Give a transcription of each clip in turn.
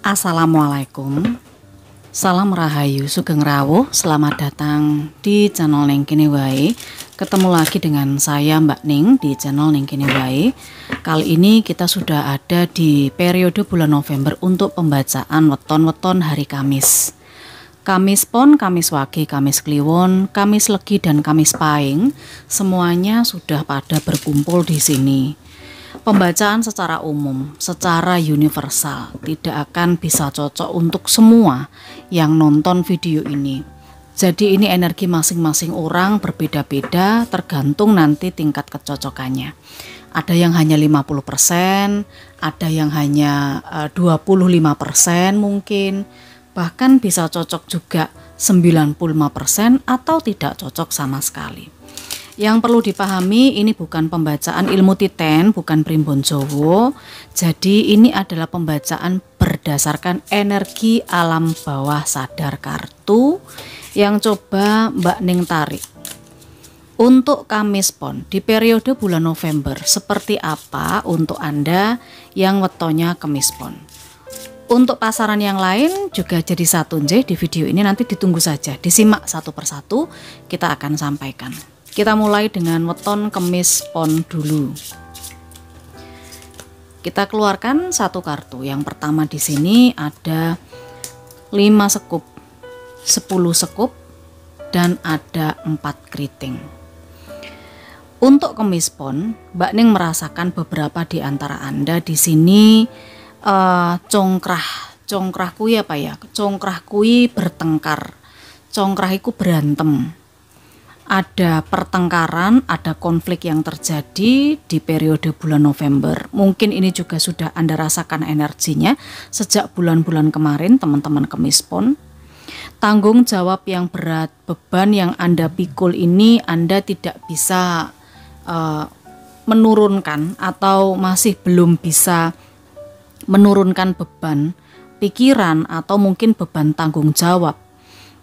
Assalamualaikum, salam rahayu, sugeng rawuh, selamat datang di channel Ning Kene Wae. Ketemu lagi dengan saya Mbak Ning di channel Ning Kene Wae. Kali ini kita sudah ada di periode bulan November untuk pembacaan weton-weton hari Kamis. Kamis Pon, Kamis Wage, Kamis Kliwon, Kamis Legi dan Kamis Pahing semuanya sudah pada berkumpul di sini. Pembacaan secara umum, secara universal, tidak akan bisa cocok untuk semua yang nonton video ini. Jadi ini energi masing-masing orang berbeda-beda, tergantung nanti tingkat kecocokannya. Ada yang hanya 50%, ada yang hanya 25% mungkin, bahkan bisa cocok juga 95% atau tidak cocok sama sekali. Yang perlu dipahami, ini bukan pembacaan ilmu titen, bukan primbon Jowo. Jadi ini adalah pembacaan berdasarkan energi alam bawah sadar kartu yang coba Mbak Ning tarik. Untuk Kamis Pon di periode bulan November seperti apa untuk Anda yang wetonnya Kamis Pon. Untuk pasaran yang lain juga jadi satu di video ini, nanti ditunggu saja, disimak satu persatu kita akan sampaikan. Kita mulai dengan weton Kamis Pon dulu. Kita keluarkan satu kartu. Yang pertama di sini ada 5 sekup, 10 sekup, dan ada 4 keriting. Untuk Kamis Pon, Mbak Ning merasakan beberapa di antara Anda di sini congkrah kui apa ya? Congkrah kui bertengkar. Congkrah iku berantem. Ada pertengkaran, ada konflik yang terjadi di periode bulan November. Mungkin ini juga sudah Anda rasakan energinya sejak bulan-bulan kemarin, teman-teman Kamis Pon. Tanggung jawab yang berat, beban yang Anda pikul ini Anda tidak bisa menurunkan atau masih belum bisa menurunkan beban pikiran atau mungkin beban tanggung jawab.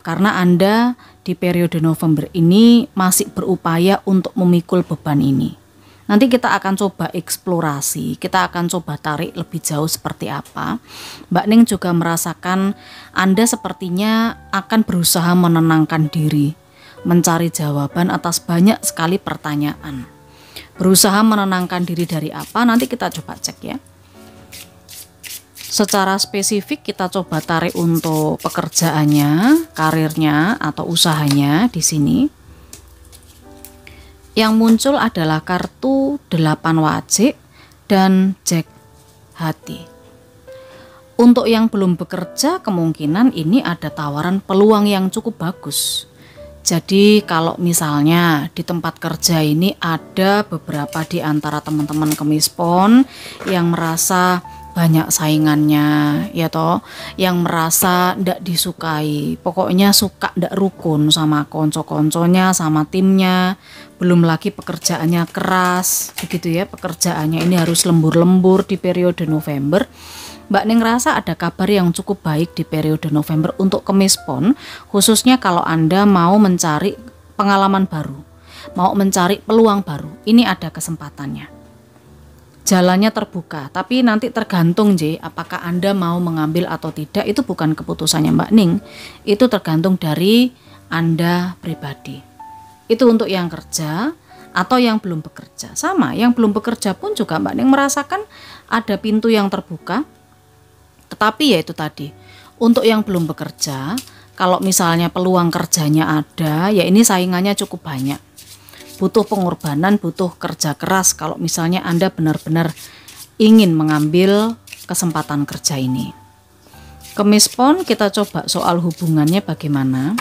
Karena Anda di periode November ini masih berupaya untuk memikul beban ini. Nanti kita akan coba eksplorasi, kita akan coba tarik lebih jauh seperti apa. Mbak Ning juga merasakan Anda sepertinya akan berusaha menenangkan diri, mencari jawaban atas banyak sekali pertanyaan. Berusaha menenangkan diri dari apa? Nanti kita coba cek ya. Secara spesifik kita coba tarik untuk pekerjaannya, karirnya atau usahanya di sini. Yang muncul adalah kartu 8 wajik dan Jack hati. Untuk yang belum bekerja, kemungkinan ini ada tawaran peluang yang cukup bagus. Jadi kalau misalnya di tempat kerja ini ada beberapa di antara teman-teman Kamis Pon yang merasa banyak saingannya ya toh, yang merasa ndak disukai, pokoknya suka ndak rukun sama konco-konconya, sama timnya, belum lagi pekerjaannya keras begitu ya, pekerjaannya ini harus lembur-lembur di periode November. Mbak Ning ngerasa ada kabar yang cukup baik di periode November untuk Kamis Pon, khususnya kalau Anda mau mencari pengalaman baru, mau mencari peluang baru, ini ada kesempatannya. Jalannya terbuka, tapi nanti tergantung apakah Anda mau mengambil atau tidak, itu bukan keputusannya Mbak Ning, itu tergantung dari Anda pribadi. Itu untuk yang kerja atau yang belum bekerja. Sama, yang belum bekerja pun juga Mbak Ning merasakan ada pintu yang terbuka. Tetapi ya itu tadi, untuk yang belum bekerja, kalau misalnya peluang kerjanya ada, ya ini saingannya cukup banyak. Butuh pengorbanan, butuh kerja keras kalau misalnya Anda benar-benar ingin mengambil kesempatan kerja ini. Kamis Pon kita coba soal hubungannya bagaimana.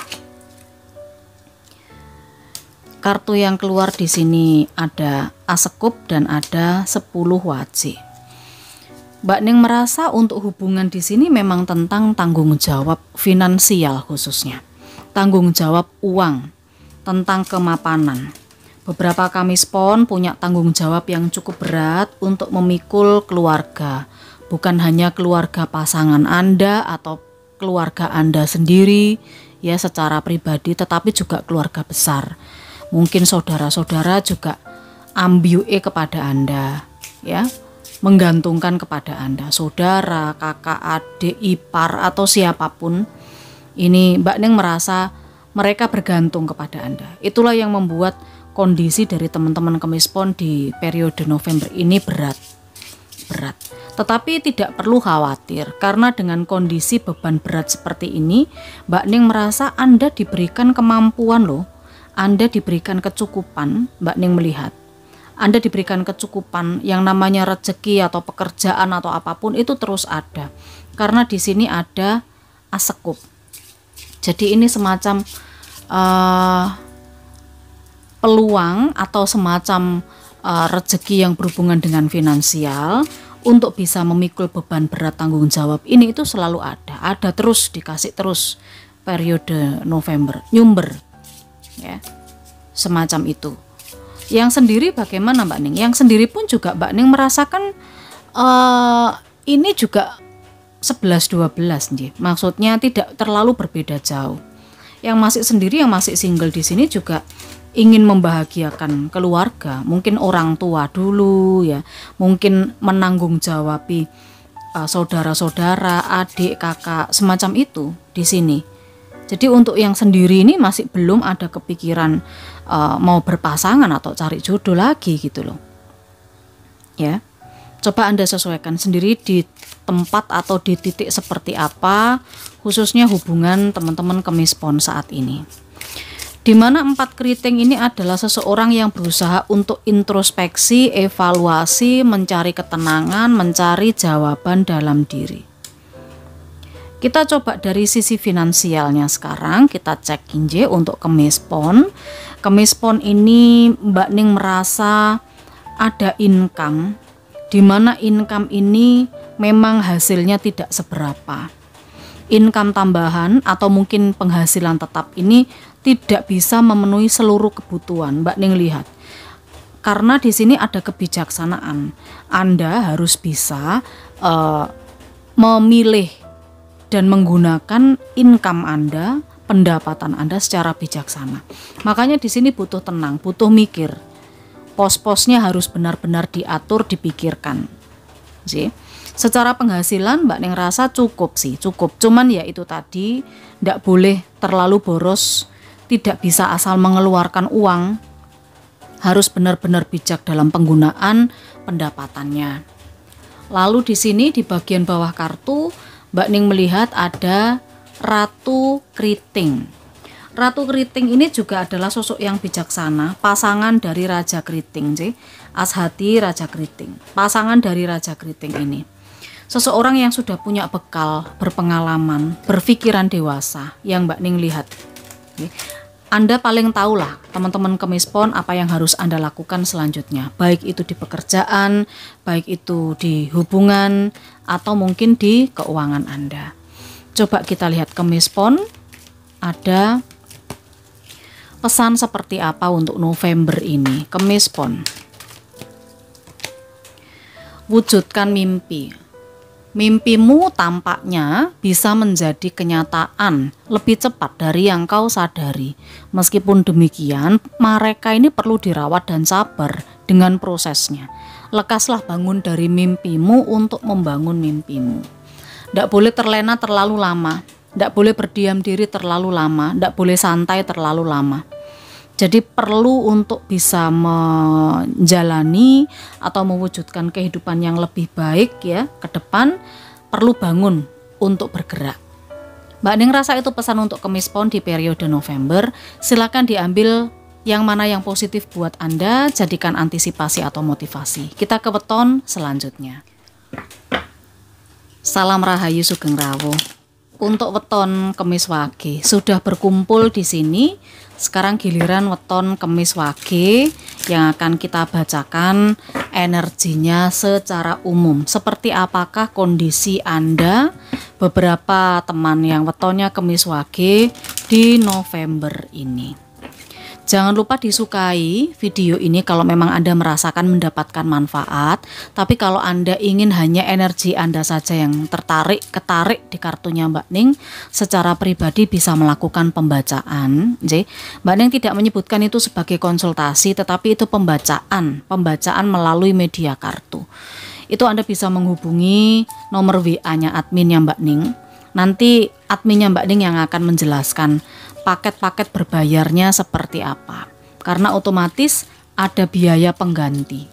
Kartu yang keluar di sini ada Asekup dan ada 10 wajik. Mbak Ning merasa untuk hubungan di sini memang tentang tanggung jawab finansial khususnya. Tanggung jawab uang, tentang kemapanan. Beberapa Kamis Pon punya tanggung jawab yang cukup berat untuk memikul keluarga. Bukan hanya keluarga pasangan Anda atau keluarga Anda sendiri ya secara pribadi, tetapi juga keluarga besar. Mungkin saudara-saudara juga ambue kepada Anda ya. menggantungkan kepada Anda, saudara, kakak, adik, ipar, atau siapapun. Ini Mbak Ning merasa mereka bergantung kepada Anda. Itulah yang membuat kondisi dari teman-teman kemispon di periode November ini berat. Tetapi tidak perlu khawatir, karena dengan kondisi beban berat seperti ini, Mbak Ning merasa Anda diberikan kemampuan loh. Anda diberikan kecukupan. Mbak Ning melihat Anda diberikan kecukupan, yang namanya rezeki atau pekerjaan atau apapun itu terus ada. Karena di sini ada asekup. Jadi ini semacam peluang atau semacam rezeki yang berhubungan dengan finansial untuk bisa memikul beban berat tanggung jawab ini, itu selalu ada terus, dikasih terus periode November, nyumber ya, semacam itu. Yang sendiri bagaimana Mbak Ning? Yang sendiri pun juga Mbak Ning merasakan ini juga 11-12 nih. Maksudnya tidak terlalu berbeda jauh. Yang masih sendiri, yang masih single di sini juga ingin membahagiakan keluarga, mungkin orang tua dulu ya, mungkin menanggung jawabi saudara-saudara, adik, kakak, semacam itu di sini. Jadi untuk yang sendiri ini masih belum ada kepikiran mau berpasangan atau cari jodoh lagi gitu loh. Ya. Coba Anda sesuaikan sendiri di tempat atau di titik seperti apa, khususnya hubungan teman-teman kemispon saat ini. Di mana 4 keriting ini adalah seseorang yang berusaha untuk introspeksi, evaluasi, mencari ketenangan, mencari jawaban dalam diri. Kita coba dari sisi finansialnya sekarang, kita cek inje untuk kemispon. Kemispon ini Mbak Ning merasa ada income, di mana income ini memang hasilnya tidak seberapa. Income tambahan atau mungkin penghasilan tetap ini tidak bisa memenuhi seluruh kebutuhan. Mbak Ning lihat, karena di sini ada kebijaksanaan. Anda harus bisa memilih dan menggunakan income Anda, pendapatan Anda secara bijaksana. Makanya di sini butuh tenang, butuh mikir. Pos-posnya harus benar-benar diatur, dipikirkan. Sih. Secara penghasilan Mbak Ning rasa cukup sih, cukup. Cuman ya itu tadi, tidak boleh terlalu boros, tidak bisa asal mengeluarkan uang, harus benar-benar bijak dalam penggunaan pendapatannya. Lalu di sini di bagian bawah kartu Mbak Ning melihat ada Ratu Keriting. Ratu Keriting ini juga adalah sosok yang bijaksana, pasangan dari Raja Keriting, Ashati Raja Keriting. Pasangan dari Raja Keriting ini seseorang yang sudah punya bekal, berpengalaman, berpikiran dewasa yang Mbak Ning lihat. Anda paling tahulah teman-teman kemispon apa yang harus Anda lakukan selanjutnya, baik itu di pekerjaan, baik itu di hubungan, atau mungkin di keuangan Anda. Coba kita lihat kemispon, ada pesan seperti apa untuk November ini. Kemispon, wujudkan mimpi. Mimpimu tampaknya bisa menjadi kenyataan lebih cepat dari yang kau sadari. Meskipun demikian, mereka ini perlu dirawat dan sabar dengan prosesnya. Lekaslah bangun dari mimpimu untuk membangun mimpimu. Tidak boleh terlena terlalu lama, tidak boleh berdiam diri terlalu lama, tidak boleh santai terlalu lama. Jadi perlu untuk bisa menjalani atau mewujudkan kehidupan yang lebih baik ya ke depan, perlu bangun untuk bergerak. Mbak Ning rasa itu pesan untuk kemispon di periode November. Silakan diambil yang mana yang positif buat Anda, jadikan antisipasi atau motivasi. Kita ke weton selanjutnya. Salam Rahayu Sugeng Rawuh. Untuk weton Kemis Wage sudah berkumpul di sini. Sekarang giliran weton Kemis Wage yang akan kita bacakan energinya secara umum. Seperti apakah kondisi Anda, beberapa teman yang wetonnya Kemis Wage di November ini. Jangan lupa disukai video ini kalau memang Anda merasakan mendapatkan manfaat. Tapi kalau Anda ingin hanya energi Anda saja yang ketarik di kartunya Mbak Ning, secara pribadi bisa melakukan pembacaan. Mbak Ning tidak menyebutkan itu sebagai konsultasi, tetapi itu pembacaan melalui media kartu. itu Anda bisa menghubungi nomor WA-nya adminnya Mbak Ning. Nanti adminnya Mbak Ning yang akan menjelaskan paket-paket berbayarnya seperti apa. Karena otomatis ada biaya pengganti.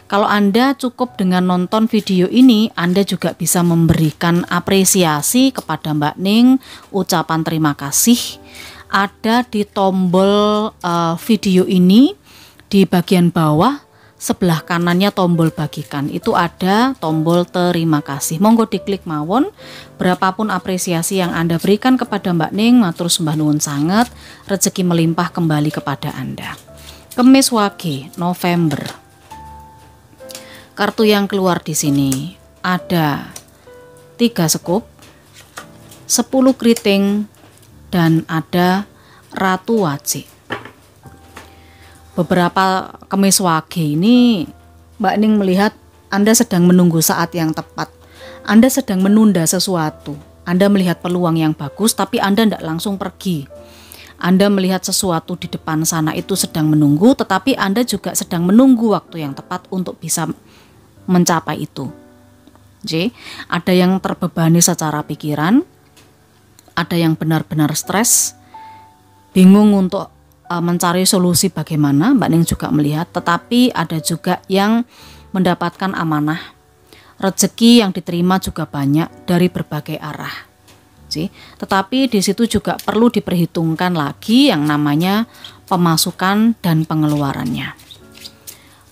Kalau Anda cukup dengan nonton video ini, Anda juga bisa memberikan apresiasi kepada Mbak Ning, ucapan terima kasih. Ada di tombol video ini, di bagian bawah sebelah kanannya tombol bagikan, itu ada tombol terima kasih. Monggo diklik mawon. Berapapun apresiasi yang Anda berikan kepada Mbak Ning, matur sembah nuwun sanget, rezeki melimpah kembali kepada Anda. Kemis Wage November. Kartu yang keluar di sini ada 3 sekup, 10 keriting, dan ada Ratu Wajik. Beberapa Kemis Wage ini Mbak Ning melihat Anda sedang menunggu saat yang tepat. Anda sedang menunda sesuatu. Anda melihat peluang yang bagus tapi Anda tidak langsung pergi. Anda melihat sesuatu di depan sana itu sedang menunggu, tetapi Anda juga sedang menunggu waktu yang tepat untuk bisa mencapai itu. J, ada yang terbebani secara pikiran, ada yang benar-benar stres, bingung untuk mencari solusi bagaimana. Mbak Ning juga melihat, tetapi ada juga yang mendapatkan amanah. Rezeki yang diterima juga banyak dari berbagai arah. Tetapi di situ juga perlu diperhitungkan lagi yang namanya pemasukan dan pengeluarannya.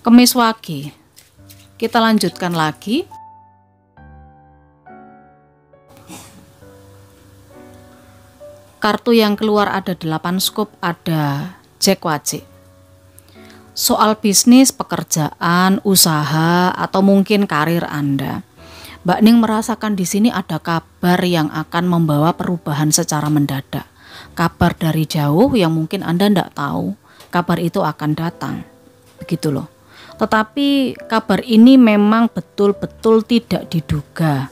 Kemis Wage. Kita lanjutkan lagi. Kartu yang keluar ada 8 scoop, ada Jack Wajik. Soal bisnis, pekerjaan, usaha, atau mungkin karir Anda. Mbak Ning merasakan di sini ada kabar yang akan membawa perubahan secara mendadak. Kabar dari jauh yang mungkin Anda tidak tahu, kabar itu akan datang. Begitu loh. Tetapi kabar ini memang betul-betul tidak diduga.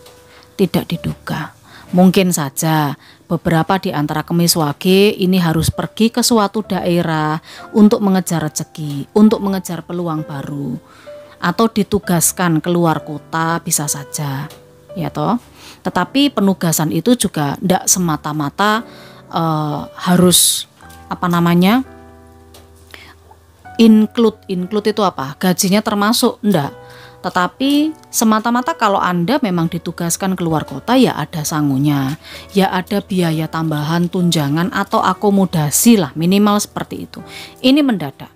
Tidak diduga. Mungkin saja beberapa di antara Kemis Wage ini harus pergi ke suatu daerah untuk mengejar rezeki, untuk mengejar peluang baru, atau ditugaskan keluar kota, bisa saja, ya toh. Tetapi penugasan itu juga tidak semata-mata harus include itu apa? Gajinya termasuk, enggak. Tetapi semata-mata kalau Anda memang ditugaskan keluar kota, ya ada sangunya, ya ada biaya tambahan, tunjangan atau akomodasi lah, minimal seperti itu. Ini mendadak.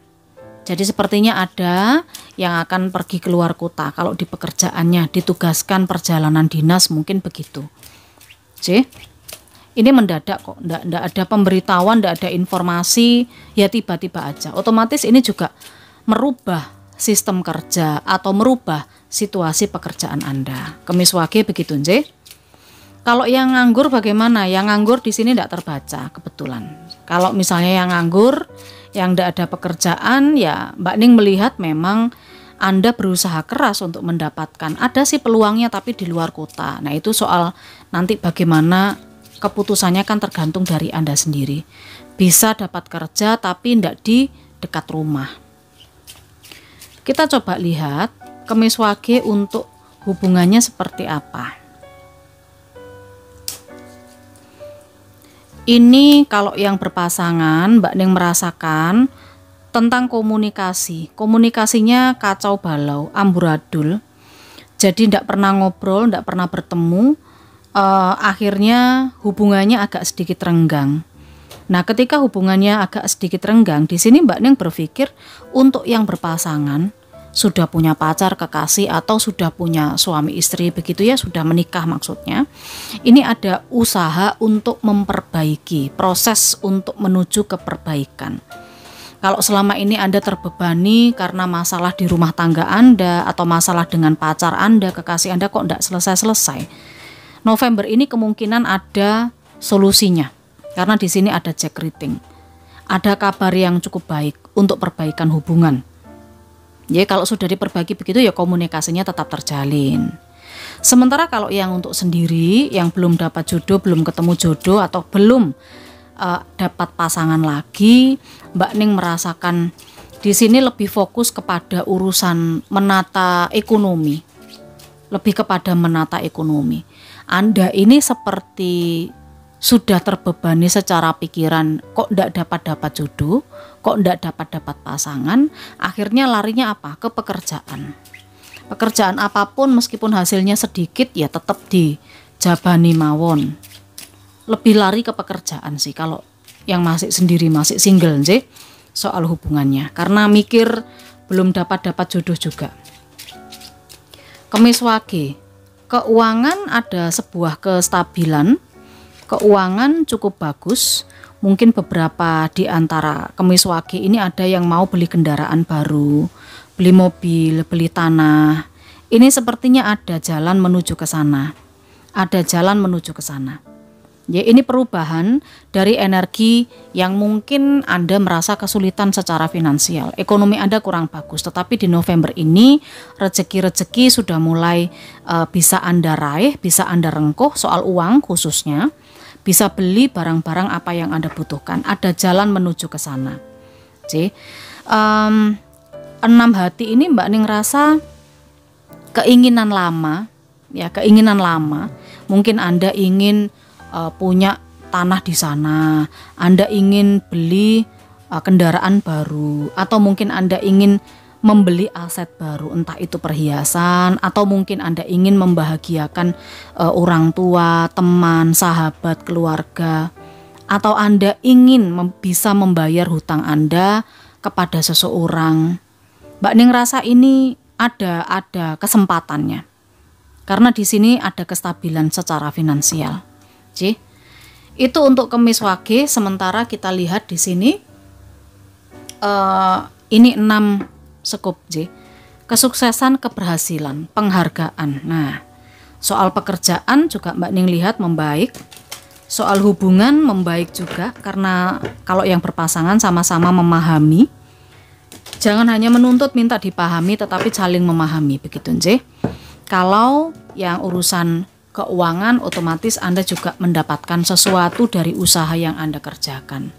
Jadi sepertinya ada yang akan pergi keluar kota. Kalau di pekerjaannya ditugaskan perjalanan dinas, mungkin begitu. Ini mendadak kok, ndak ada pemberitahuan, ndak ada informasi, ya tiba-tiba aja. Otomatis ini juga merubah sistem kerja atau merubah situasi pekerjaan Anda. Kemis Wage begitu, Nje. Kalau yang nganggur bagaimana? Yang nganggur di sini tidak terbaca kebetulan. Kalau misalnya yang nganggur, yang tidak ada pekerjaan, ya Mbak Ning melihat memang Anda berusaha keras untuk mendapatkan. Ada sih peluangnya tapi di luar kota. Nah itu soal nanti bagaimana keputusannya kan tergantung dari Anda sendiri. Bisa dapat kerja tapi tidak di dekat rumah. Kita coba lihat Kemis Wage untuk hubungannya seperti apa. Ini kalau yang berpasangan, Mbak Ning merasakan tentang komunikasi. Komunikasinya kacau balau, amburadul. Jadi tidak pernah ngobrol, tidak pernah bertemu. Akhirnya hubungannya agak sedikit renggang. Nah, ketika hubungannya agak sedikit renggang, di sini Mbak Ning berpikir untuk yang berpasangan, sudah punya pacar, kekasih, atau sudah punya suami istri, begitu ya, sudah menikah maksudnya. Ini ada usaha untuk memperbaiki, proses untuk menuju ke perbaikan. Kalau selama ini Anda terbebani karena masalah di rumah tangga Anda, atau masalah dengan pacar Anda, kekasih Anda kok tidak selesai-selesai. November ini kemungkinan ada solusinya. Karena di sini ada Jack Rating. Ada kabar yang cukup baik untuk perbaikan hubungan. Ya kalau sudah diperbaiki begitu ya komunikasinya tetap terjalin. Sementara kalau yang untuk sendiri, yang belum dapat jodoh, belum ketemu jodoh atau belum dapat pasangan lagi, Mbak Ning merasakan di sini lebih fokus kepada urusan menata ekonomi. lebih kepada menata ekonomi. Anda ini seperti sudah terbebani secara pikiran, kok ndak dapat jodoh, kok ndak dapat pasangan, akhirnya larinya apa? Ke pekerjaan. Pekerjaan apapun meskipun hasilnya sedikit ya tetap dijabani mawon. Lebih lari ke pekerjaan sih kalau yang masih sendiri, masih single sih soal hubungannya, karena mikir belum dapat jodoh juga. Kemis Wage, keuangan ada sebuah kestabilan, keuangan cukup bagus. Mungkin beberapa di antara Kemis Wage ini ada yang mau beli kendaraan baru, beli mobil, beli tanah. Ini sepertinya ada jalan menuju ke sana. Ada jalan menuju ke sana. Ya, ini perubahan dari energi yang mungkin Anda merasa kesulitan secara finansial. Ekonomi Anda kurang bagus, tetapi di November ini rezeki-rezeki sudah mulai bisa Anda raih, bisa Anda rengkuh soal uang khususnya. Bisa beli barang-barang apa yang Anda butuhkan. Ada jalan menuju ke sana. Oke. 6 hati ini Mbak Ning rasa keinginan lama, ya keinginan lama. Mungkin Anda ingin punya tanah di sana, Anda ingin beli kendaraan baru, atau mungkin Anda ingin membeli aset baru, entah itu perhiasan, atau mungkin Anda ingin membahagiakan orang tua, teman, sahabat, keluarga, atau Anda ingin bisa membayar hutang Anda kepada seseorang. Mbak Ning rasa ini ada kesempatannya, karena di sini ada kestabilan secara finansial. Itu untuk Kemis Wage. Sementara kita lihat di sini ini 6 sekup J. Kesuksesan, keberhasilan, penghargaan. Nah, soal pekerjaan juga Mbak Ning lihat membaik. Soal hubungan membaik juga, karena kalau yang berpasangan sama-sama memahami. Jangan hanya menuntut minta dipahami, tetapi saling memahami, begitu J. Kalau yang urusan keuangan, otomatis Anda juga mendapatkan sesuatu dari usaha yang Anda kerjakan.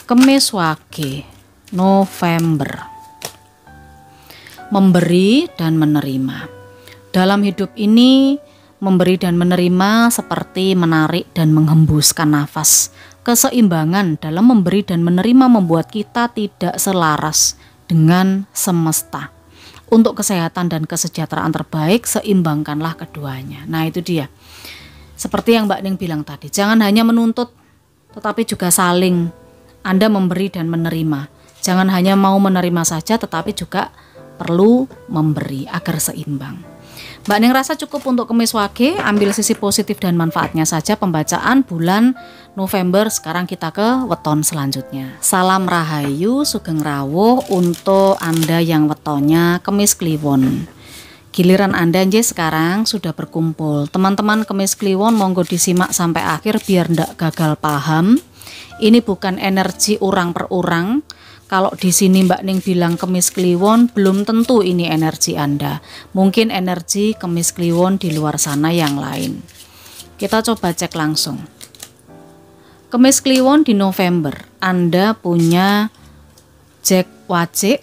Kemis Wage, November. Memberi dan menerima. Dalam hidup ini, memberi dan menerima seperti menarik dan menghembuskan nafas. Keseimbangan dalam memberi dan menerima membuat kita tidak selaras dengan semesta. Untuk kesehatan dan kesejahteraan terbaik, seimbangkanlah keduanya. Nah, itu dia. Seperti yang Mbak Ning bilang tadi, jangan hanya menuntut, tetapi juga saling. Anda memberi dan menerima. Jangan hanya mau menerima saja, tetapi juga perlu memberi agar seimbang. Mbak Ning rasa cukup untuk Kemis Wage. Ambil sisi positif dan manfaatnya saja pembacaan bulan November. Sekarang kita ke weton selanjutnya. Salam Rahayu, Sugeng Rawuh untuk Anda yang wetonnya Kemis Kliwon. Giliran Anda sekarang sudah berkumpul. Teman-teman Kemis Kliwon, monggo disimak sampai akhir biar ndak gagal paham. Ini bukan energi orang per orang. Kalau di sini Mbak Ning bilang Kemis Kliwon, belum tentu ini energi Anda. Mungkin energi Kemis Kliwon di luar sana yang lain. Kita coba cek langsung. Kemis Kliwon di November, Anda punya Jack Wajik,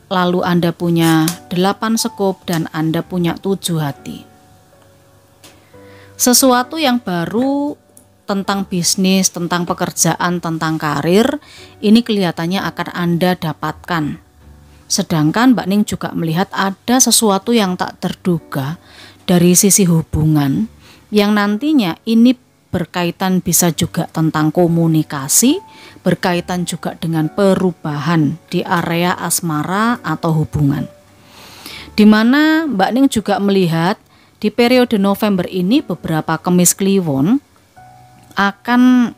lalu Anda punya 8 sekup dan Anda punya 7 hati. Sesuatu yang baru tentang bisnis, tentang pekerjaan, tentang karir, ini kelihatannya akan Anda dapatkan. Sedangkan Mbak Ning juga melihat ada sesuatu yang tak terduga dari sisi hubungan, yang nantinya ini berkaitan bisa juga tentang komunikasi, berkaitan juga dengan perubahan di area asmara atau hubungan. Dimana Mbak Ning juga melihat di periode November ini beberapa Kemis Kliwon akan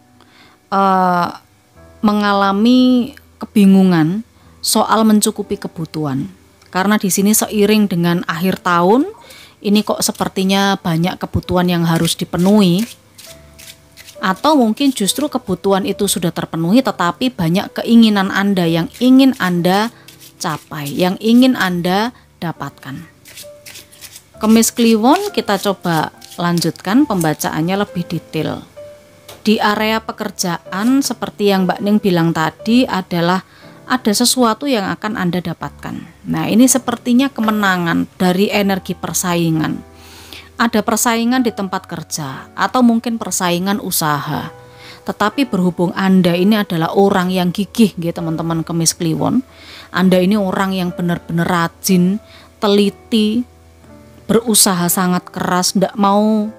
mengalami kebingungan soal mencukupi kebutuhan, karena di sini seiring dengan akhir tahun ini kok sepertinya banyak kebutuhan yang harus dipenuhi, atau mungkin justru kebutuhan itu sudah terpenuhi tetapi banyak keinginan Anda yang ingin Anda capai, yang ingin Anda dapatkan. Kemis Kliwon, kita coba lanjutkan pembacaannya lebih detail. Di area pekerjaan seperti yang Mbak Ning bilang tadi adalah ada sesuatu yang akan Anda dapatkan. Nah, ini sepertinya kemenangan dari energi persaingan. Ada persaingan di tempat kerja atau mungkin persaingan usaha. Tetapi berhubung Anda ini adalah orang yang gigih, gitu teman-teman Kemis Kliwon. Anda ini orang yang benar-benar rajin, teliti, berusaha sangat keras, tidak mau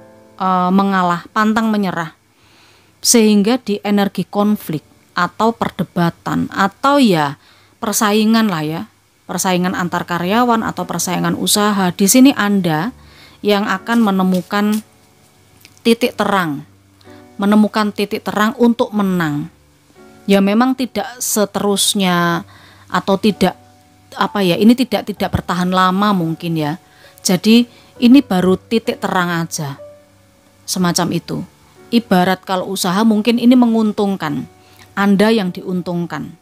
mengalah, pantang menyerah. Sehingga di energi konflik atau perdebatan atau ya persaingan lah ya, persaingan antar karyawan atau persaingan usaha, di sini Anda yang akan menemukan titik terang, untuk menang. Ya memang tidak seterusnya atau tidak ini tidak bertahan lama mungkin ya. Jadi ini baru titik terang aja, semacam itu. Ibarat kalau usaha mungkin ini menguntungkan, Anda yang diuntungkan,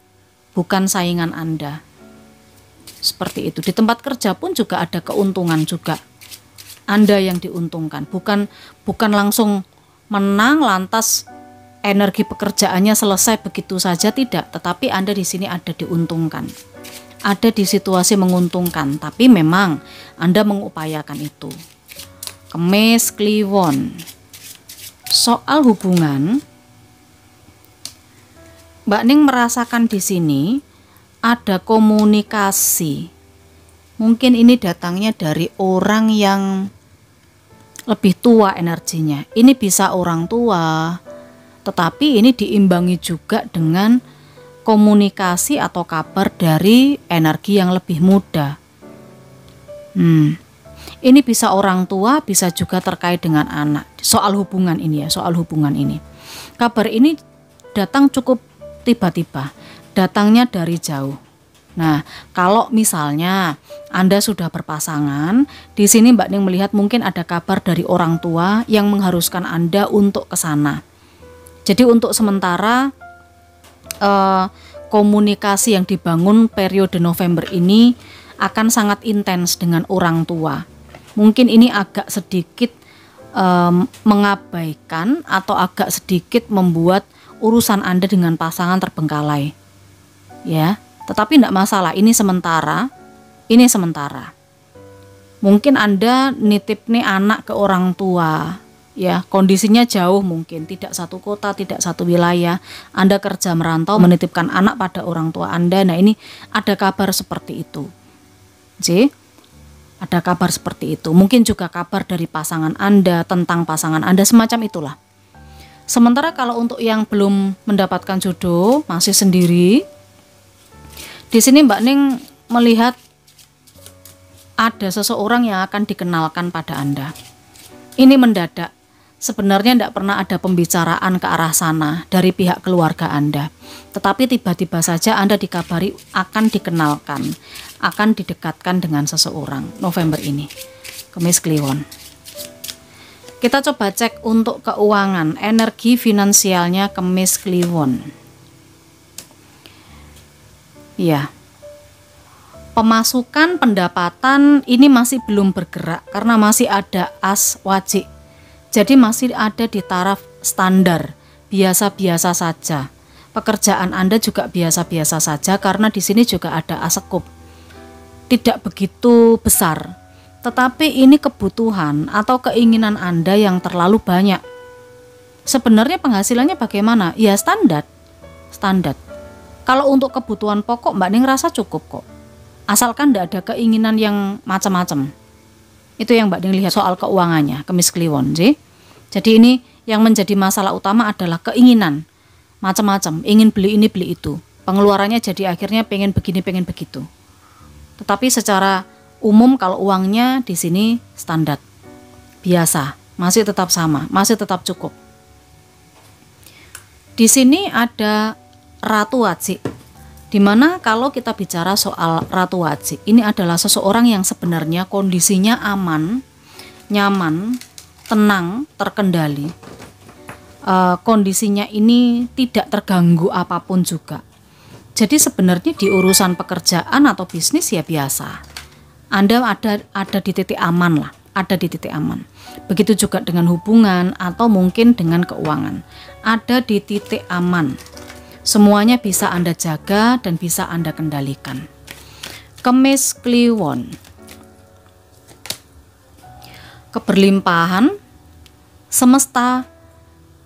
bukan saingan Anda. Seperti itu. Di tempat kerja pun juga ada keuntungan juga. Anda yang diuntungkan, bukan langsung menang lantas energi pekerjaannya selesai begitu saja, tidak. Tetapi Anda di sini ada diuntungkan. Ada di situasi menguntungkan, tapi memang Anda mengupayakan itu. Kemis Kliwon. Soal hubungan, Mbak Ning merasakan di sini ada komunikasi. Mungkin ini datangnya dari orang yang lebih tua energinya. Ini bisa orang tua, tetapi ini diimbangi juga dengan komunikasi atau kabar dari energi yang lebih muda. Ini bisa orang tua, bisa juga terkait dengan anak. Soal hubungan ini ya, soal hubungan ini. Kabar ini datang cukup tiba-tiba, datangnya dari jauh. Nah, kalau misalnya Anda sudah berpasangan, di sini Mbak Ning melihat mungkin ada kabar dari orang tua yang mengharuskan Anda untuk ke sana. Jadi untuk sementara komunikasi yang dibangun periode November ini akan sangat intens dengan orang tua. Mungkin ini agak sedikit mengabaikan atau agak sedikit membuat urusan Anda dengan pasangan terbengkalai. Ya, tetapi tidak masalah, ini sementara. Mungkin Anda nitip nih anak ke orang tua, ya, kondisinya jauh mungkin, tidak satu kota, tidak satu wilayah. Anda kerja merantau, menitipkan anak pada orang tua Anda. Nah, ini ada kabar seperti itu. Ada kabar seperti itu. Mungkin juga kabar dari pasangan Anda, tentang pasangan Anda, semacam itulah. Sementara kalau untuk yang belum mendapatkan jodoh, masih sendiri, di sini Mbak Ning melihat ada seseorang yang akan dikenalkan pada Anda. Ini mendadak. Sebenarnya tidak pernah ada pembicaraan ke arah sana dari pihak keluarga Anda. Tetapi tiba-tiba saja Anda dikabari akan dikenalkan, akan didekatkan dengan seseorang November ini. Kemis Kliwon. Kita coba cek untuk keuangan, energi finansialnya Kemis Kliwon. Ya, pemasukan, pendapatan ini masih belum bergerak karena masih ada as wajik. Jadi masih ada di taraf standar, biasa-biasa saja. Pekerjaan Anda juga biasa-biasa saja karena di sini juga ada as sekup. Tidak begitu besar. Tetapi ini kebutuhan atau keinginan Anda yang terlalu banyak. Sebenarnya penghasilannya bagaimana? Ya standar. Kalau untuk kebutuhan pokok Mbak Ning rasa cukup kok. Asalkan tidak ada keinginan yang macam-macam. Itu yang Mbak Ning lihat soal keuangannya, Kemis Kliwon. Jadi ini yang menjadi masalah utama adalah keinginan. Macam-macam, ingin beli ini beli itu. Pengeluarannya jadi akhirnya pengen begini pengen begitu. Tetapi secara umum kalau uangnya di sini standar, biasa, masih tetap sama, masih tetap cukup. Di sini ada Ratu Wajik, dimana kalau kita bicara soal Ratu Wajik, ini adalah seseorang yang sebenarnya kondisinya aman, nyaman, tenang, terkendali. Kondisinya ini tidak terganggu apapun juga. Jadi sebenarnya di urusan pekerjaan atau bisnis ya biasa. Anda ada di titik aman lah, ada di titik aman. Begitu juga dengan hubungan atau mungkin dengan keuangan. Ada di titik aman. Semuanya bisa Anda jaga dan bisa Anda kendalikan. Kemis Kliwon, keberlimpahan, semesta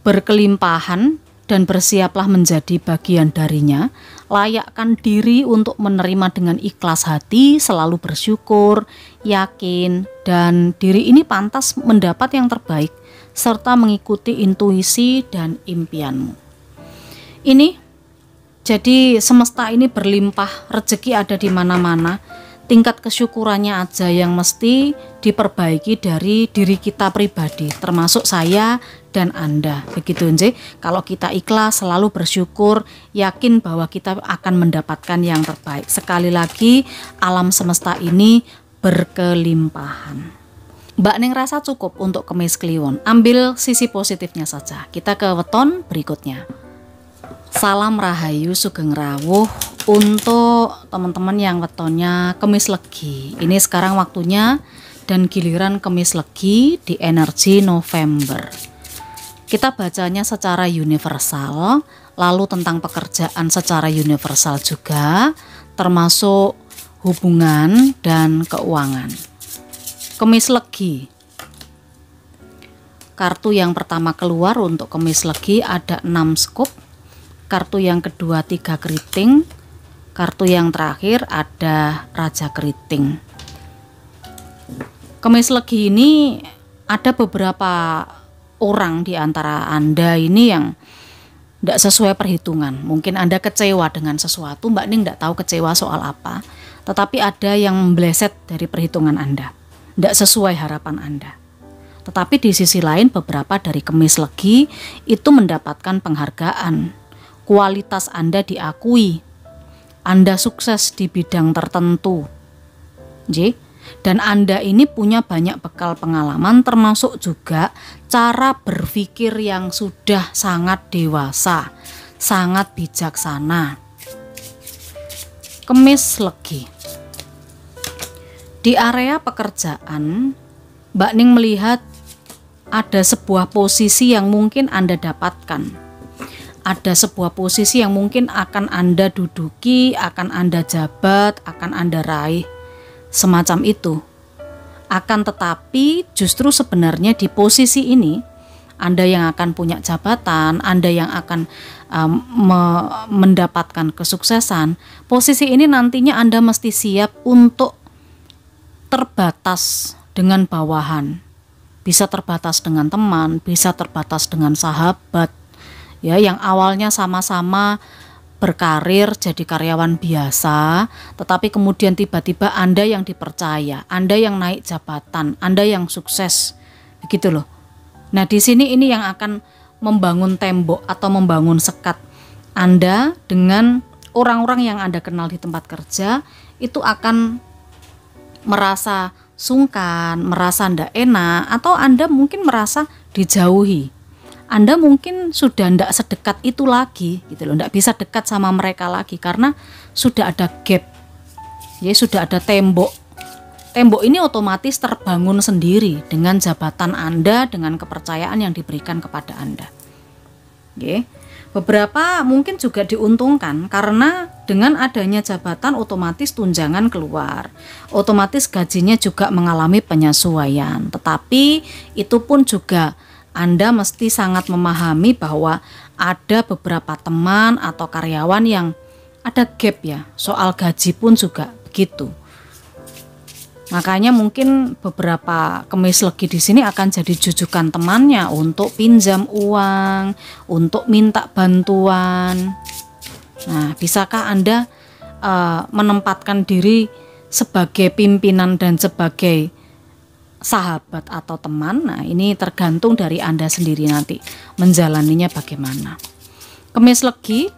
berkelimpahan dan bersiaplah menjadi bagian darinya. Layakkan diri untuk menerima dengan ikhlas hati, selalu bersyukur, yakin, dan diri ini pantas mendapat yang terbaik serta mengikuti intuisi dan impianmu. Ini jadi semesta ini berlimpah, rezeki ada di mana-mana. Tingkat kesyukurannya aja yang mesti diperbaiki dari diri kita pribadi, termasuk saya dan Anda. Begitu nje. Kalau kita ikhlas, selalu bersyukur, yakin bahwa kita akan mendapatkan yang terbaik. Sekali lagi, alam semesta ini berkelimpahan. Mbak Ning rasa cukup untuk Kemis Kliwon. Ambil sisi positifnya saja. Kita ke weton berikutnya. Salam Rahayu Sugeng Rawuh untuk teman-teman yang wetonnya Kemis Legi. Ini sekarang waktunya dan giliran Kemis Legi di energi November. Kita bacanya secara universal, lalu tentang pekerjaan secara universal juga, termasuk hubungan dan keuangan. Kemis Legi. Kartu yang pertama keluar untuk Kemis Legi ada 6 scoop. Kartu yang kedua 3 keriting, kartu yang terakhir ada Raja Keriting. Kemis Legi ini ada beberapa orang di antara Anda ini yang tidak sesuai perhitungan. Mungkin Anda kecewa dengan sesuatu, Mbak Ning tidak tahu kecewa soal apa, tetapi ada yang meleset dari perhitungan Anda, tidak sesuai harapan Anda. Tetapi di sisi lain beberapa dari Kemis Legi itu mendapatkan penghargaan. Kualitas Anda diakui, Anda sukses di bidang tertentu, dan Anda ini punya banyak bekal pengalaman, termasuk juga cara berpikir yang sudah sangat dewasa, sangat bijaksana. Kemis Legi. Di area pekerjaan, Mbak Ning melihat ada sebuah posisi yang mungkin Anda dapatkan. Ada sebuah posisi yang mungkin akan Anda duduki, akan Anda jabat, akan Anda raih, semacam itu. Akan tetapi justru sebenarnya di posisi ini, Anda yang akan punya jabatan, Anda yang akan mendapatkan kesuksesan. Posisi ini nantinya Anda mesti siap untuk terbatas dengan bawahan. Bisa terbatas dengan teman, bisa terbatas dengan sahabat. Ya, yang awalnya sama-sama berkarir jadi karyawan biasa, tetapi kemudian tiba-tiba Anda yang dipercaya, Anda yang naik jabatan, Anda yang sukses, begitu loh. Nah di sini ini yang akan membangun tembok atau membangun sekat Anda dengan orang-orang yang Anda kenal di tempat kerja, itu akan merasa sungkan, merasa ndak enak, atau Anda mungkin merasa dijauhi. Anda mungkin sudah tidak sedekat itu lagi, gitu loh, tidak bisa dekat sama mereka lagi karena sudah ada gap, ya sudah ada tembok. Tembok ini otomatis terbangun sendiri dengan jabatan Anda, dengan kepercayaan yang diberikan kepada Anda. Oke. Beberapa mungkin juga diuntungkan karena dengan adanya jabatan otomatis tunjangan keluar, otomatis gajinya juga mengalami penyesuaian. Tetapi itu pun juga Anda mesti sangat memahami bahwa ada beberapa teman atau karyawan yang ada gap ya, soal gaji pun juga begitu. Makanya mungkin beberapa Kemis Legi di sini akan jadi jujukan temannya untuk pinjam uang, untuk minta bantuan. Nah, bisakah Anda menempatkan diri sebagai pimpinan dan sebagai sahabat atau teman? Nah, ini tergantung dari Anda sendiri nanti menjalaninya bagaimana. Kemis Legi,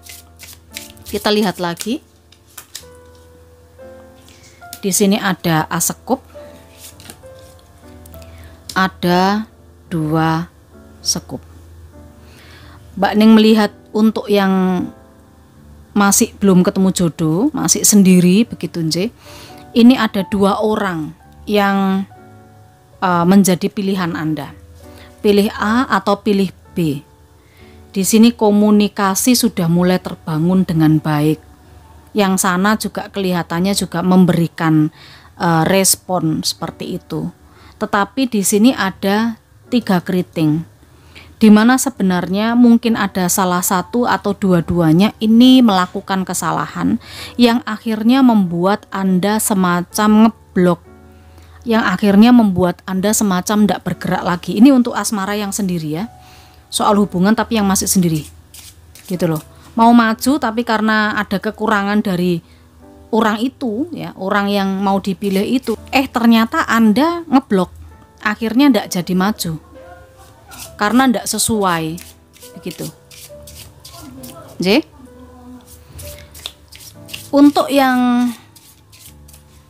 kita lihat lagi. Di sini ada asekup, ada 2 sekup. Mbak Ning melihat untuk yang masih belum ketemu jodoh, masih sendiri begitu nje. Ini ada 2 orang yang menjadi pilihan Anda. Pilih A atau pilih B. Di sini komunikasi sudah mulai terbangun dengan baik. Yang sana juga kelihatannya juga memberikan respon seperti itu. Tetapi di sini ada 3 keriting, di mana sebenarnya mungkin ada salah satu atau dua-duanya ini melakukan kesalahan yang akhirnya membuat Anda semacam ngeblok, yang akhirnya membuat Anda semacam tidak bergerak lagi. Ini untuk asmara yang sendiri ya, soal hubungan tapi yang masih sendiri gitu loh. Mau maju tapi karena ada kekurangan dari orang itu ya, orang yang mau dipilih itu, ternyata Anda ngeblok, akhirnya tidak jadi maju karena tidak sesuai begitu. J. Untuk yang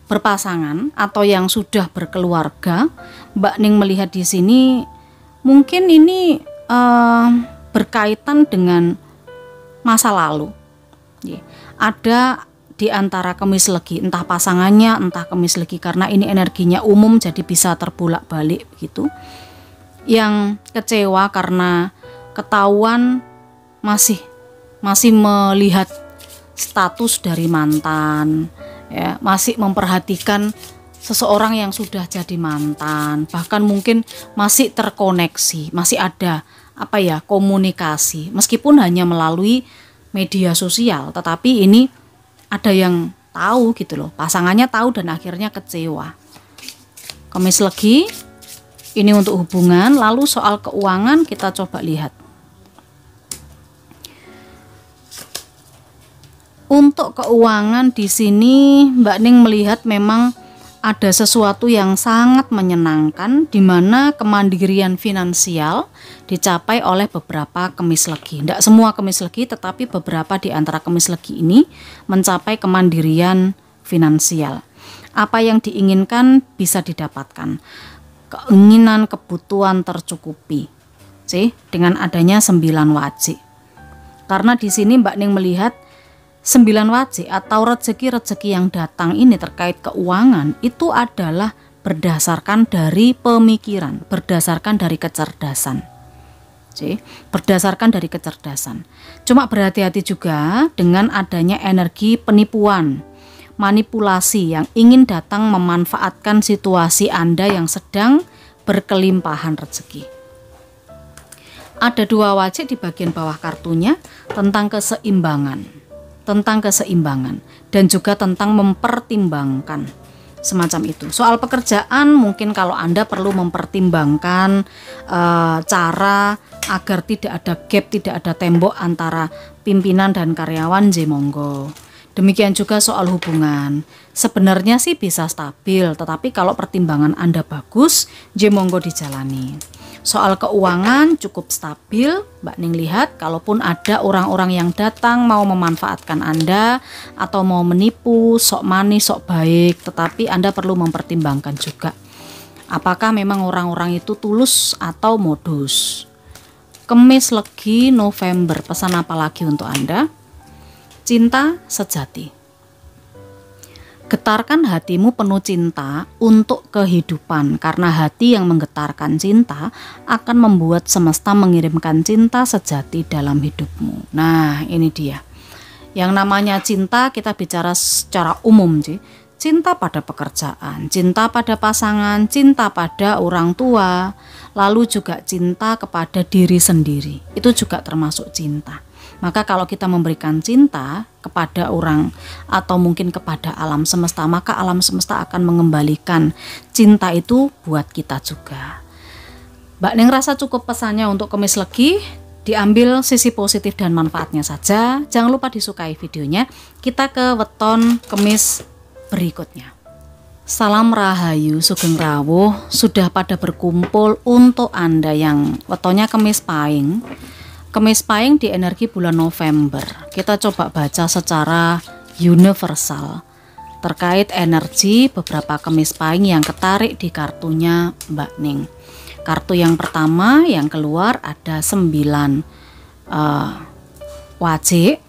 berpasangan atau yang sudah berkeluarga, Mbak Ning melihat di sini mungkin ini berkaitan dengan masa lalu. Ada di antara kemis legi, entah pasangannya, entah kemis legi, karena ini energinya umum jadi bisa terbolak-balik begitu. Yang kecewa karena ketahuan masih melihat status dari mantan, ya, masih memperhatikan seseorang yang sudah jadi mantan, bahkan mungkin masih terkoneksi, masih ada komunikasi, meskipun hanya melalui media sosial, tetapi ini ada yang tahu gitu loh, pasangannya tahu dan akhirnya kecewa. Kemis legi ini untuk hubungan. Lalu soal keuangan kita coba lihat. Untuk keuangan di sini Mbak Ning melihat memang ada sesuatu yang sangat menyenangkan, di mana kemandirian finansial dicapai oleh beberapa kemis legi. Tidak semua kemis legi, tetapi beberapa di antara kemis legi ini mencapai kemandirian finansial. Apa yang diinginkan bisa didapatkan. Keinginan, kebutuhan tercukupi. Dengan adanya 9 wajik. Karena di sini Mbak Ning melihat 9 wajik atau rezeki-rezeki yang datang ini terkait keuangan itu adalah berdasarkan dari pemikiran, berdasarkan dari kecerdasan. Berdasarkan dari kecerdasan. Cuma berhati-hati juga dengan adanya energi penipuan, manipulasi yang ingin datang memanfaatkan situasi Anda yang sedang berkelimpahan rezeki. Ada 2 wajik di bagian bawah kartunya tentang keseimbangan. Dan juga tentang mempertimbangkan, semacam itu. Soal pekerjaan mungkin kalau Anda perlu mempertimbangkan cara agar tidak ada gap, tidak ada tembok antara pimpinan dan karyawan, monggo. Demikian juga soal hubungan, sebenarnya sih bisa stabil, tetapi kalau pertimbangan Anda bagus, monggo dijalani. Soal keuangan cukup stabil, Mbak Ning lihat. Kalaupun ada orang-orang yang datang mau memanfaatkan Anda atau mau menipu, sok manis, sok baik, tetapi Anda perlu mempertimbangkan juga apakah memang orang-orang itu tulus atau modus. Kemis legi November, pesan apa lagi untuk Anda? Cinta sejati. Getarkan hatimu penuh cinta untuk kehidupan, karena hati yang menggetarkan cinta akan membuat semesta mengirimkan cinta sejati dalam hidupmu. Nah, ini dia. Yang namanya cinta kita bicara secara umum sih. Cinta pada pekerjaan, cinta pada pasangan, cinta pada orang tua, lalu juga cinta kepada diri sendiri. Itu juga termasuk cinta. Maka kalau kita memberikan cinta kepada orang atau mungkin kepada alam semesta, maka alam semesta akan mengembalikan cinta itu buat kita juga. Mbak Ning rasa cukup pesannya untuk kemis legi, diambil sisi positif dan manfaatnya saja. Jangan lupa disukai videonya. Kita ke weton kemis berikutnya. Salam Rahayu, Sugeng Rawuh. Sudah pada berkumpul untuk Anda yang wetonnya kemis pahing. Kemis pahing di energi bulan November. Kita coba baca secara universal terkait energi beberapa kemis pahing yang ketarik di kartunya Mbak Ning. Kartu yang pertama yang keluar ada 9 wajik,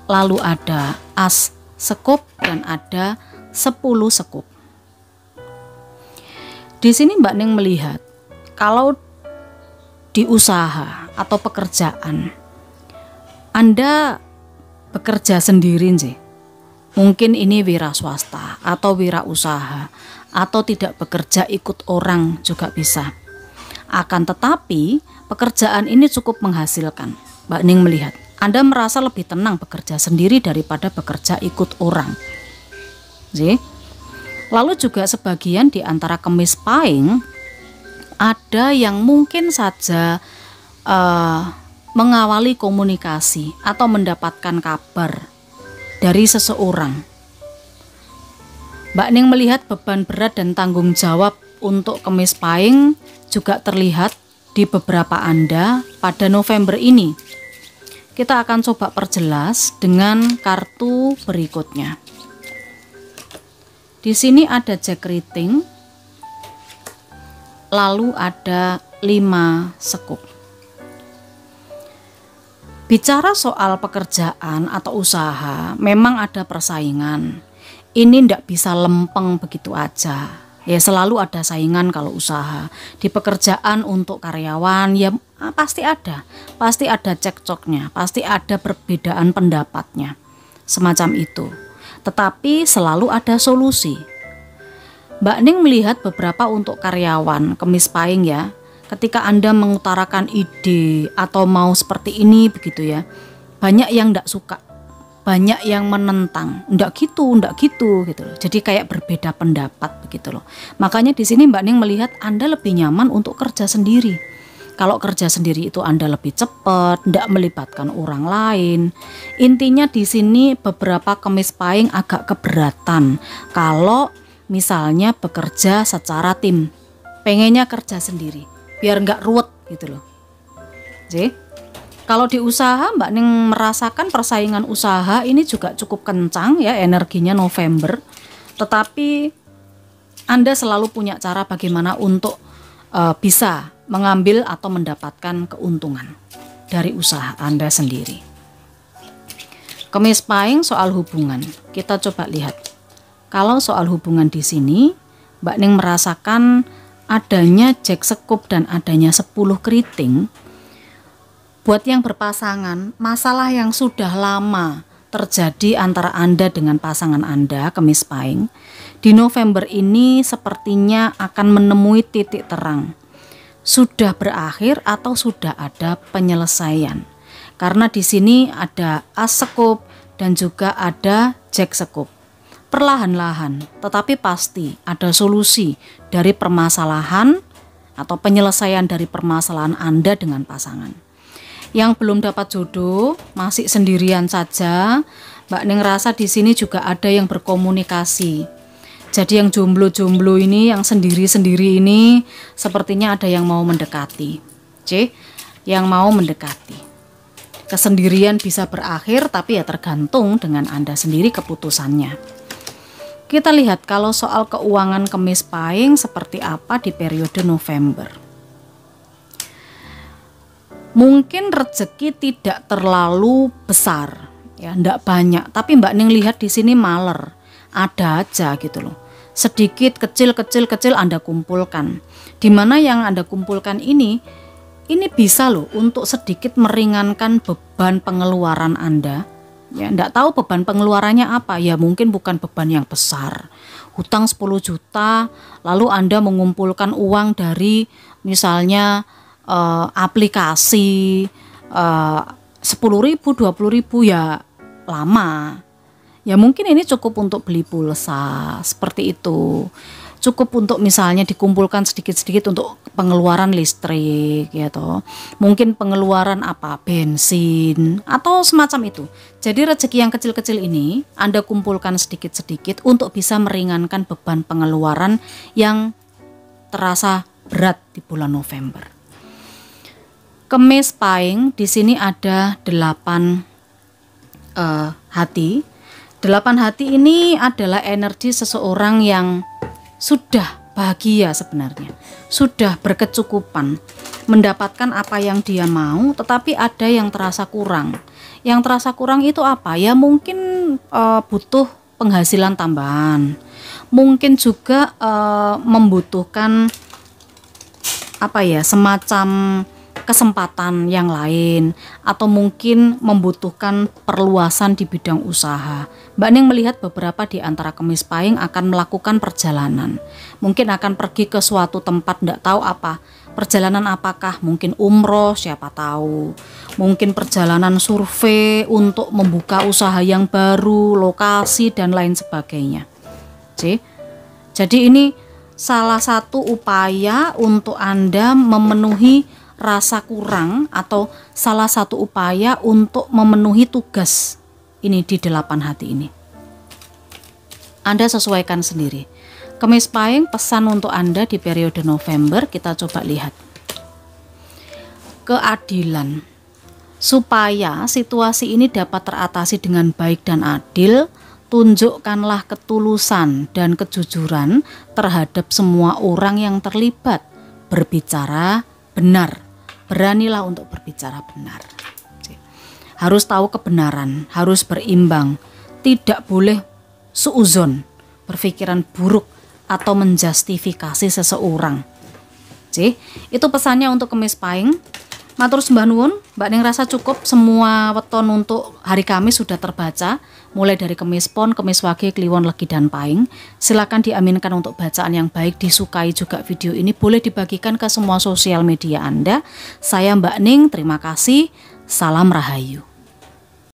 lalu ada as sekup dan ada 10 sekup. Di sini Mbak Ning melihat kalau di usaha atau pekerjaan Anda bekerja sendiri sih. Mungkin ini wira swasta atau wira usaha, atau tidak bekerja ikut orang juga bisa. Akan tetapi pekerjaan ini cukup menghasilkan. Mbak Ning melihat Anda merasa lebih tenang bekerja sendiri daripada bekerja ikut orang. Lalu juga sebagian di antara kemis pahing ada yang mungkin saja mengawali komunikasi atau mendapatkan kabar dari seseorang. Mbak Ning melihat beban berat dan tanggung jawab untuk kemis pahing juga terlihat di beberapa Anda pada November ini. Kita akan coba perjelas dengan kartu berikutnya. Di sini ada Jack Riting, lalu ada 5 sekup. Bicara soal pekerjaan atau usaha, memang ada persaingan. Ini tidak bisa lempeng begitu aja. Ya selalu ada saingan kalau usaha. Di pekerjaan untuk karyawan ya pasti ada cekcoknya, pasti ada perbedaan pendapatnya. Semacam itu. Tetapi selalu ada solusi. Mbak Ning melihat beberapa untuk karyawan kemis pahing ya. Ketika Anda mengutarakan ide atau mau seperti ini begitu ya, banyak yang tidak suka, banyak yang menentang, enggak gitu loh. Jadi kayak berbeda pendapat begitu loh. Makanya di sini Mbak Ning melihat Anda lebih nyaman untuk kerja sendiri. Kalau kerja sendiri itu Anda lebih cepat, tidak melibatkan orang lain. Intinya di sini beberapa kemis pahing agak keberatan kalau misalnya bekerja secara tim, pengennya kerja sendiri. Biar nggak ruwet gitu loh. Jadi, kalau di usaha Mbak Ning merasakan persaingan usaha ini juga cukup kencang ya energinya November. Tetapi Anda selalu punya cara bagaimana untuk bisa mengambil atau mendapatkan keuntungan dari usaha Anda sendiri. Kemis pahing soal hubungan. Kita coba lihat. Kalau soal hubungan di sini Mbak Ning merasakan adanya Jack sekup dan adanya 10 keriting. Buat yang berpasangan, masalah yang sudah lama terjadi antara Anda dengan pasangan Anda, kemis pahing, di November ini sepertinya akan menemui titik terang. Sudah berakhir atau sudah ada penyelesaian. Karena di sini ada as sekup dan juga ada Jack sekup. Perlahan-lahan, tetapi pasti ada solusi dari permasalahan atau penyelesaian dari permasalahan Anda dengan pasangan. Yang belum dapat jodoh, masih sendirian saja, Mbak Ning rasa di sini juga ada yang berkomunikasi. Jadi yang jomblo-jomblo ini, yang sendiri-sendiri ini, sepertinya ada yang mau mendekati. Yang mau mendekati. Kesendirian bisa berakhir, tapi ya tergantung dengan Anda sendiri keputusannya. Kita lihat kalau soal keuangan kemis pahing seperti apa di periode November. Mungkin rezeki tidak terlalu besar, ya, tidak banyak. Tapi Mbak Ning lihat di sini maler, ada aja gitu loh. Sedikit kecil Anda kumpulkan. Di mana yang Anda kumpulkan ini bisa loh untuk sedikit meringankan beban pengeluaran Anda. Ya, enggak tahu beban pengeluarannya apa, ya mungkin bukan beban yang besar. Hutang 10 juta, lalu Anda mengumpulkan uang dari misalnya aplikasi 10.000, 20.000 ya lama. Ya mungkin ini cukup untuk beli pulsa, seperti itu. Cukup untuk misalnya dikumpulkan sedikit-sedikit untuk pengeluaran listrik ya toh. Mungkin pengeluaran bensin atau semacam itu. Jadi rezeki yang kecil-kecil ini Anda kumpulkan sedikit-sedikit untuk bisa meringankan beban pengeluaran yang terasa berat di bulan November. Kemis pahing di sini ada 8 hati. 8 hati ini adalah energi seseorang yang sudah bahagia sebenarnya, sudah berkecukupan, mendapatkan apa yang dia mau, tetapi ada yang terasa kurang. Yang terasa kurang itu apa? Ya mungkin butuh penghasilan tambahan, mungkin juga membutuhkan semacam kesempatan yang lain, atau mungkin membutuhkan perluasan di bidang usaha. Mbak Ning melihat beberapa di antara kemis pahing akan melakukan perjalanan. Mungkin akan pergi ke suatu tempat, tidak tahu apa. Perjalanan apakah? Mungkin umroh, siapa tahu. Mungkin perjalanan survei untuk membuka usaha yang baru, lokasi, dan lain sebagainya. Jadi ini salah satu upaya untuk Anda memenuhi rasa kurang, atau salah satu upaya untuk memenuhi tugas ini di 8 hati ini. Anda sesuaikan sendiri. Kemis pahing pesan untuk Anda di periode November, kita coba lihat. Keadilan. Supaya situasi ini dapat teratasi dengan baik dan adil, tunjukkanlah ketulusan dan kejujuran terhadap semua orang yang terlibat. Berbicara benar. Beranilah untuk berbicara benar. Harus tahu kebenaran, harus berimbang. Tidak boleh suuzon, berpikiran buruk atau menjustifikasi seseorang. Itu pesannya untuk kemis pahing. Matur sembah nuwun, Mbak Ning rasa cukup semua weton untuk hari Kamis sudah terbaca, mulai dari kemis pon, kemis wage, kliwon, legi, dan pahing. Silakan diaminkan untuk bacaan yang baik, disukai juga video ini, boleh dibagikan ke semua sosial media Anda. Saya Mbak Ning, terima kasih, salam rahayu.